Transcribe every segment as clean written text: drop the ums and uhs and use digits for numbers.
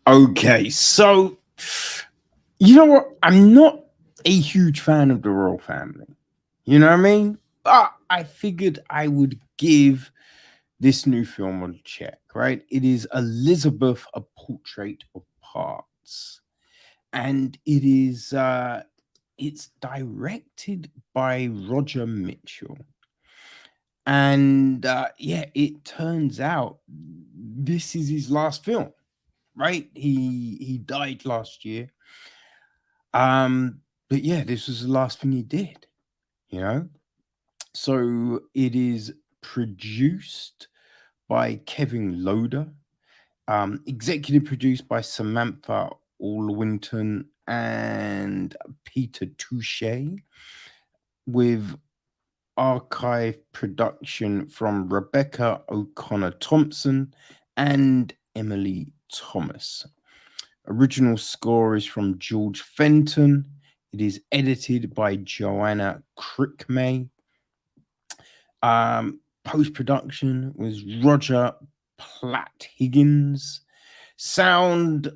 Okay, so you know what? I'm not a huge fan of the royal family. You know what I mean? But I figured I would give this new film a check, right? It is Elizabeth, a portrait of parts. And it's directed by Roger Michell. And yeah, it turns out this is his last film, right? He died last year. But yeah, this was the last thing he did, you know? So it is produced by Kevin Loader, executive produced by Samantha Allwinton and Peter Touche, with archive production from Rebecca O'Connor Thompson and Emily Thomas. Original score is from George Fenton. It is edited by Joanna Crickmay. Post production was Roger Platt Higgins. Sound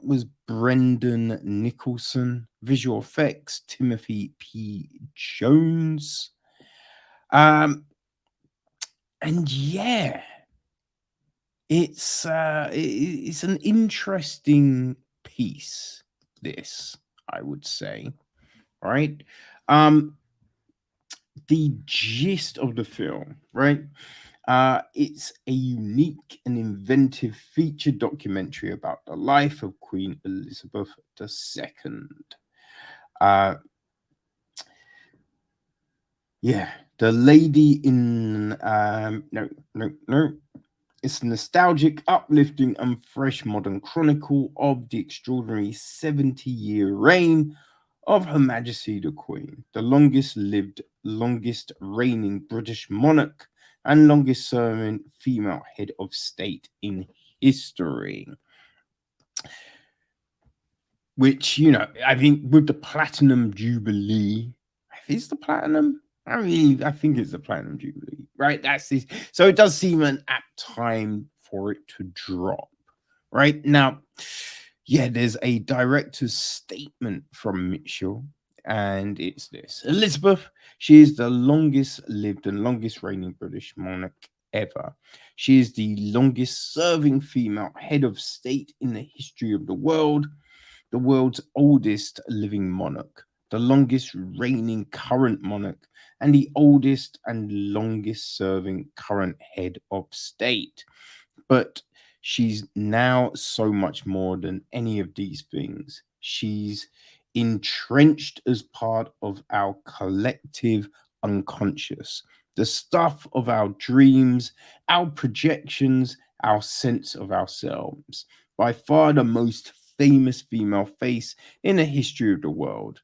was Brendan Nicholson. Visual effects Timothy P. Jones. Um, and yeah, it's an interesting piece. This, I would say, right? Um, the gist of the film, right? It's a unique and inventive feature documentary about the life of Queen Elizabeth II. Uh, yeah, the lady in no. It's a nostalgic, uplifting, and fresh modern chronicle of the extraordinary 70-year reign of Her Majesty the Queen, the longest lived, longest reigning British monarch, and longest serving female head of state in history. Which, I think with the Platinum Jubilee, is the Platinum? I think it's the Platinum Jubilee, right? That's this. So it does seem an apt time for it to drop, right? Now, yeah, there's a director's statement from Mitchell, and it's this: Elizabeth, she is the longest lived and longest reigning British monarch ever. She is the longest serving female head of state in the history of the world's oldest living monarch, the longest reigning current monarch, and the oldest and longest serving current head of state. But she's now so much more than any of these things. She's entrenched as part of our collective unconscious, the stuff of our dreams, our projections, our sense of ourselves. By far the most famous female face in the history of the world.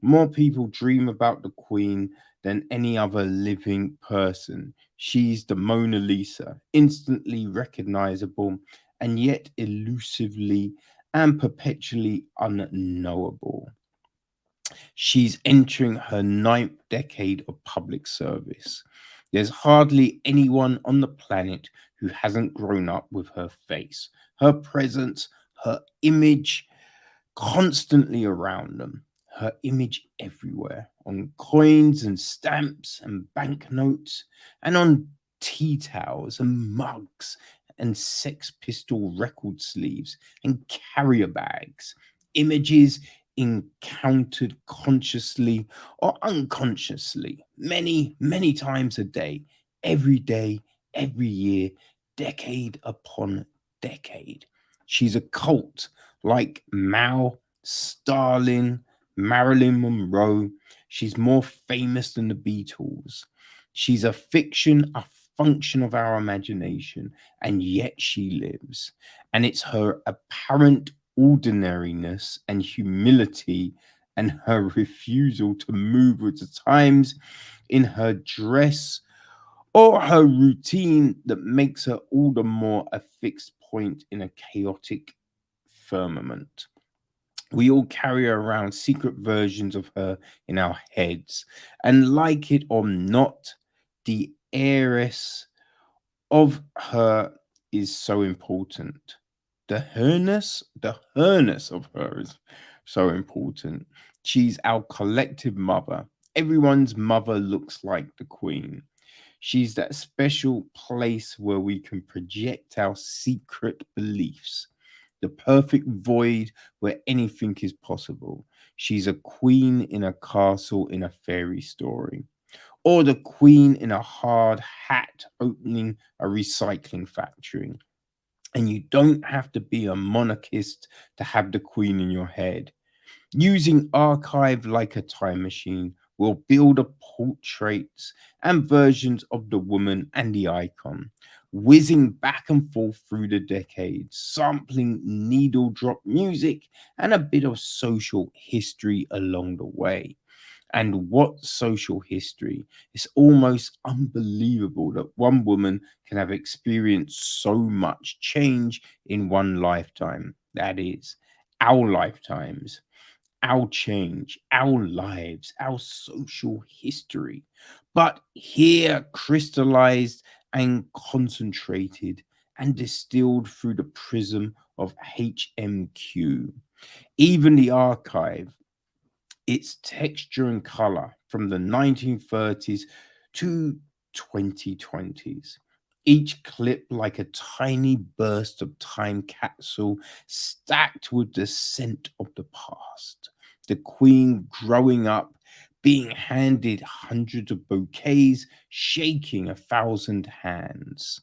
More people dream about the Queen than any other living person. She's the Mona Lisa, instantly recognizable and yet elusively and perpetually unknowable. She's entering her ninth decade of public service. There's hardly anyone on the planet who hasn't grown up with her face, her presence, her image constantly around them, her image everywhere on coins and stamps and banknotes, and on tea towels and mugs and Sex Pistol record sleeves and carrier bags. Images encountered consciously or unconsciously many times a day, every year, decade upon decade. She's a cult like Mao, Stalin, Marilyn Monroe. She's more famous than the Beatles. She's a fiction, a function of our imagination, and yet she lives. And it's her apparent ordinariness and humility and her refusal to move with the times in her dress or her routine that makes her all the more a fixed point in a chaotic firmament. We all carry around secret versions of her in our heads, and like it or not, the heiress of her is so important. The herness of her is so important. She's our collective mother. Everyone's mother looks like the queen. She's that special place where we can project our secret beliefs, the perfect void where anything is possible. She's a queen in a castle in a fairy story, or the queen in a hard hat opening a recycling factory. And you don't have to be a monarchist to have the queen in your head. Using archive like a time machine, we'll build a portraits and versions of the woman and the icon, whizzing back and forth through the decades, sampling needle drop music and a bit of social history along the way. And what social history? It's almost unbelievable that one woman can have experienced so much change in one lifetime. That is, our lifetimes, our change, our lives, our social history. But here, crystallized and concentrated and distilled through the prism of HMQ. Even the archive, its texture and color from the 1930s to 2020s. Each clip like a tiny burst of time capsule stacked with the scent of the past. The queen growing up, being handed hundreds of bouquets, shaking a thousand hands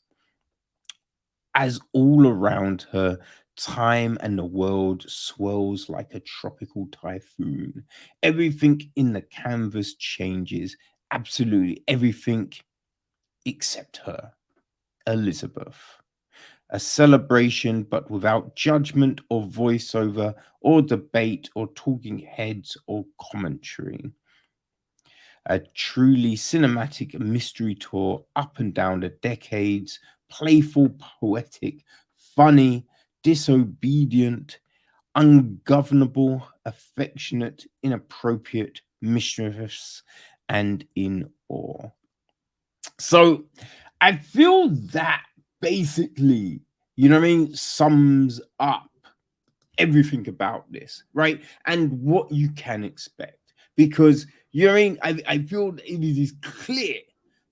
as all around her, time and the world swirls like a tropical typhoon. Everything in the canvas changes, absolutely everything except her, Elizabeth. A celebration, but without judgment or voiceover or debate or talking heads or commentary. A truly cinematic mystery tour up and down the decades, playful, poetic, funny, disobedient, ungovernable, affectionate, inappropriate, mischievous, and in awe. So I feel that basically, what I mean, sums up everything about this, right? And what you can expect. Because you know what I mean? I feel it is clear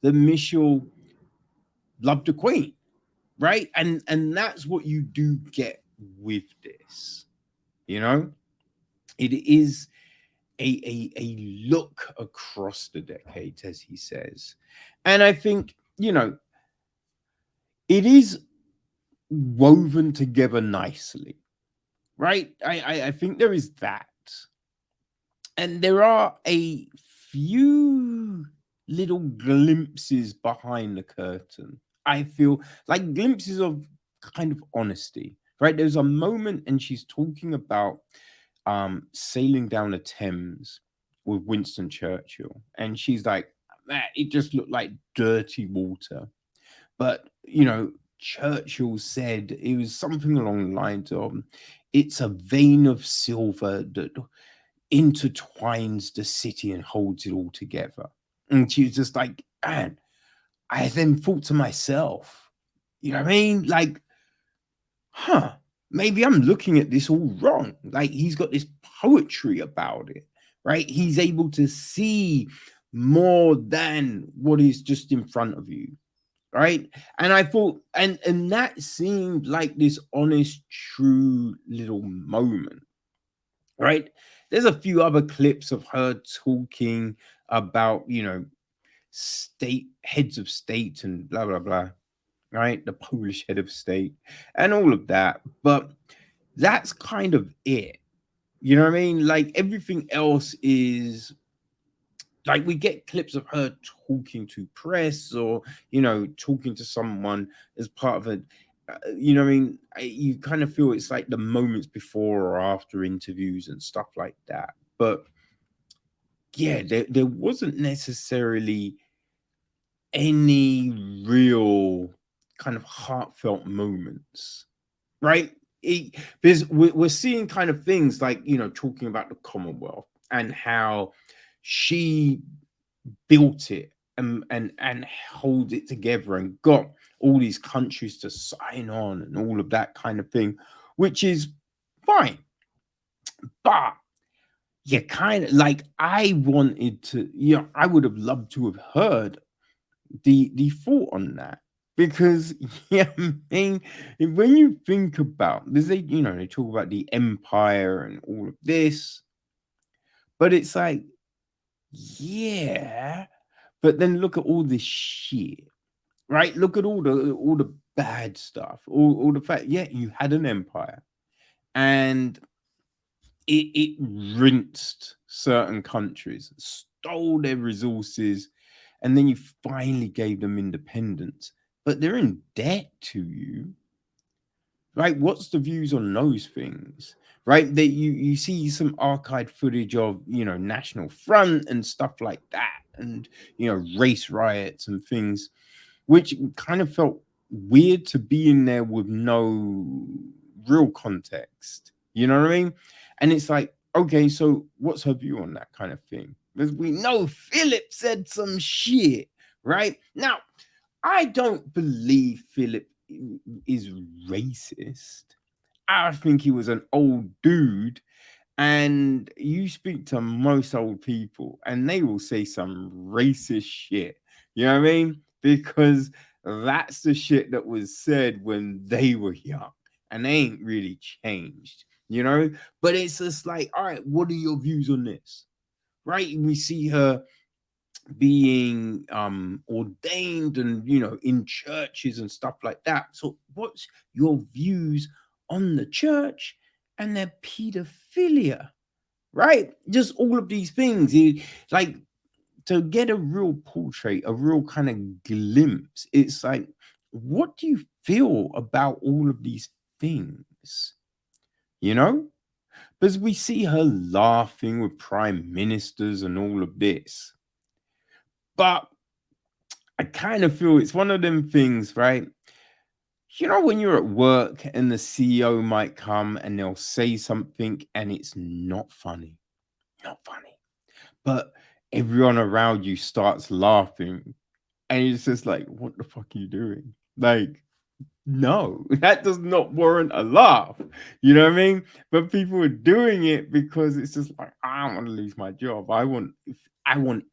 that Michelle loved the Queen, right? And that's what you do get with this, you know? It is a look across the decades, as he says. And I think, it is woven together nicely, right? I think there is that. And there are a few little glimpses behind the curtain. I feel like glimpses of kind of honesty, right? There's a moment and she's talking about sailing down the Thames with Winston Churchill. And she's like, "Man, it just looked like dirty water." But, Churchill said it was something along the lines of, it's a vein of silver that intertwines the city and holds it all together. And she was just like, man, I then thought to myself, you know what I mean? Like, maybe I'm looking at this all wrong. Like, he's got this poetry about it, right? He's able to see more than what is just in front of you, right? And I thought, and that seemed like this honest, true little moment, right? There's a few other clips of her talking about, state heads of state and blah blah blah, right? The Polish head of state and all of that. But that's kind of it. You know what I mean? Like everything else is like we get clips of her talking to press or talking to someone as part of a you know what I mean, you kind of feel it's like the moments before or after interviews and stuff like that. But yeah, there wasn't necessarily any real kind of heartfelt moments, right? Because we're seeing kind of things like talking about the Commonwealth and how she built it and hold it together and got all these countries to sign on and all of that kind of thing. which is fine. But you kind of like, I wanted to, I would have loved to have heard the thought on that. Because yeah, I mean, when you think about this, they talk about the empire and all of this, but it's like, yeah, but then look at all this shit, right? Look at all the bad stuff, all the fact, yeah, you had an empire, and it rinsed certain countries, stole their resources, and then you finally gave them independence, but they're in debt to you. Right, what's the views on those things? Right, that you see some archived footage of, National Front and stuff like that, and race riots and things, which kind of felt weird to be in there with no real context. You know what I mean? And it's like, okay, so what's her view on that kind of thing? Because we know Philip said some shit, right? Now, I don't believe Philip is racist. I think he was an old dude, and you speak to most old people and they will say some racist shit. You know what I mean? Because that's the shit that was said when they were young, and they ain't really changed. But it's just like, all right, what are your views on this? Right? We see her being ordained and in churches and stuff like that. So what's your views on the church and their pedophilia? Right, just all of these things, like, to get a real portrait, a real kind of glimpse. It's like, what do you feel about all of these things, you know because we see her laughing with prime ministers and all of this, but I kind of feel it's one of them things, right? When you're at work and the CEO might come and they'll say something and it's not funny, not funny, but everyone around you starts laughing, and it's just like, what the fuck are you doing? Like, no, that does not warrant a laugh. You know what I mean? But people are doing it because it's just like, I don't want to lose my job. I want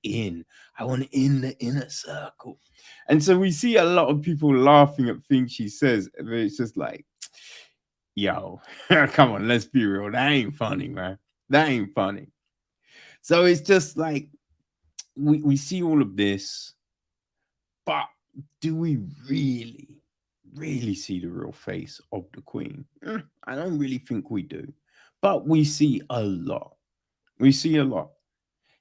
in the inner circle. And so we see a lot of people laughing at things she says, but it's just like, yo, come on, let's be real. That ain't funny, man. That ain't funny. So it's just like, we see all of this, but do we really see the real face of the Queen? I don't really think we do, but we see a lot. We see a lot.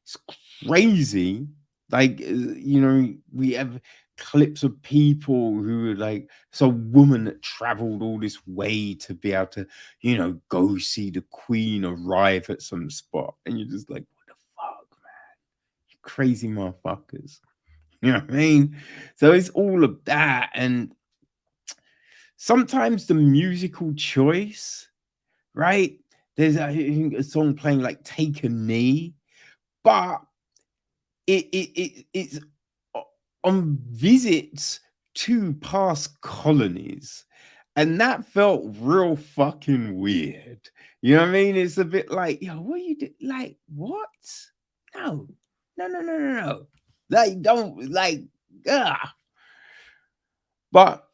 It's crazy. Like, we have clips of people who are like, so woman that traveled all this way to be able to, go see the Queen arrive at some spot. And you're just like, what the fuck, man? You crazy motherfuckers. You know what I mean? So it's all of that. And sometimes the musical choice, right? There's I think a song playing like Take a Knee, but it's on visits to past colonies. And that felt real fucking weird. You know what I mean? It's a bit like, yo, what you do? Like, what? No, no, no, no, no, no. Like, don't like, ah. But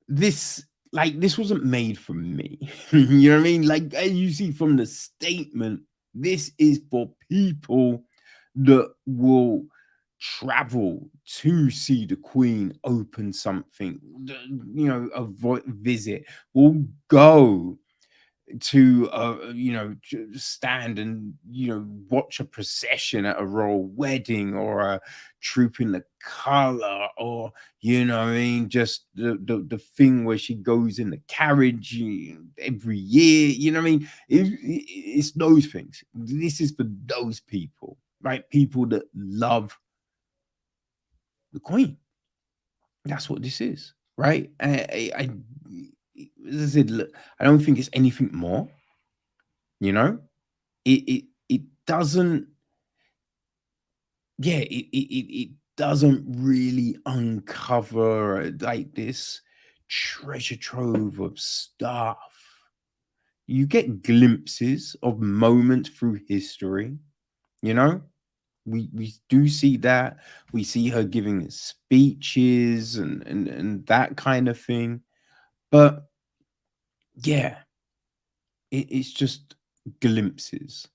this, this wasn't made for me. You know what I mean? Like, as you see from the statement, this is for people that will travel to see the Queen open something, a visit, will go to stand and watch a procession at a royal wedding, or a troop in the color, or what I mean, just the thing where she goes in the carriage every year. What I mean, it's those things. This is for those people, right? People that love the Queen. That's what this is, right? As I said, look, I don't think it's anything more. you know it doesn't, yeah, it doesn't really uncover like this treasure trove of stuff, you get glimpses of moments through history, you know. We do see that. We see her giving speeches and that kind of thing. But yeah, it's just glimpses,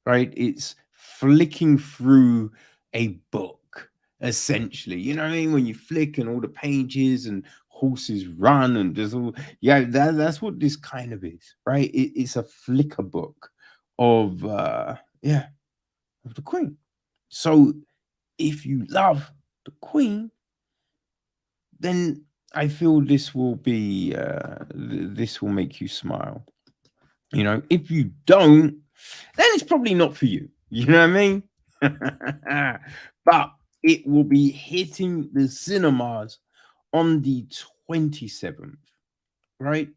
right? It's flicking through a book, essentially. You know what I mean? When you flick and all the pages and horses run and there's all, yeah, that's what this kind of is, right? It's a flicker book of yeah, of the Queen. So if you love the Queen, then I feel this will be this will make you smile. You know, if you don't, then it's probably not for you. You know what I mean? But it will be hitting the cinemas on the 27th, right?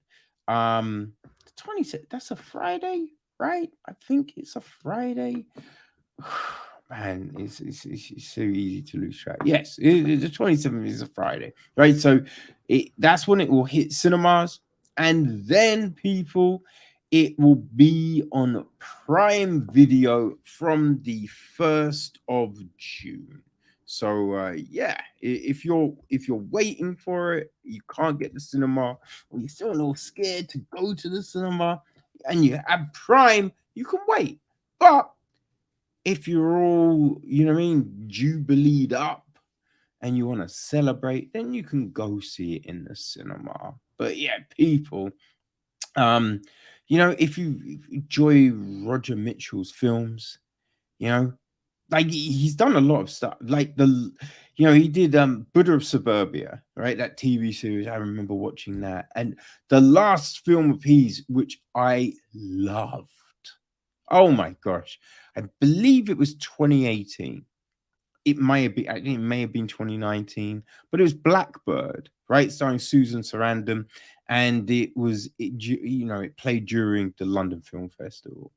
The 27th, that's a Friday, right? I think it's a Friday. Man, it's so easy to lose track. Yes, the 27th is a Friday, right? So that's when it will hit cinemas, and then people, it will be on Prime Video from the 1st of June. So yeah, if you're waiting for it, you can't get the cinema, or you're still a little scared to go to the cinema, and you have Prime, you can wait. But if you're all, you know what I mean, jubileed up and you want to celebrate, then you can go see it in the cinema. But yeah, people, um, you know, if you enjoy Roger Mitchell's films, you know, like he's done a lot of stuff. Like you know, he did Buddha of Suburbia, right? That TV series. I remember watching that. And the last film of his, which I loved. Oh my gosh. I believe it was 2018. It may have been, I think it may have been 2019, but it was Blackbird, right? Starring Susan Sarandon. And you know, it played during the London Film Festival.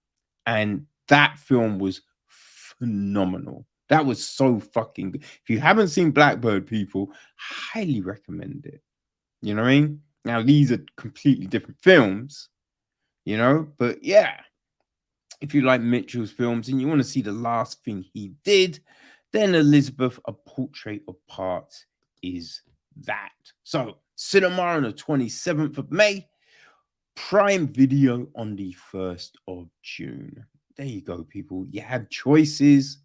And that film was phenomenal. That was so fucking good. If you haven't seen Blackbird, people, highly recommend it. You know what I mean? Now, these are completely different films, you know, but yeah, if you like Mitchell's films and you want to see the last thing he did, then Elizabeth, A Portrait of Parts is that. So, cinema on the 27th of May, Prime Video on the 1st of June. There you go, people. You have choices.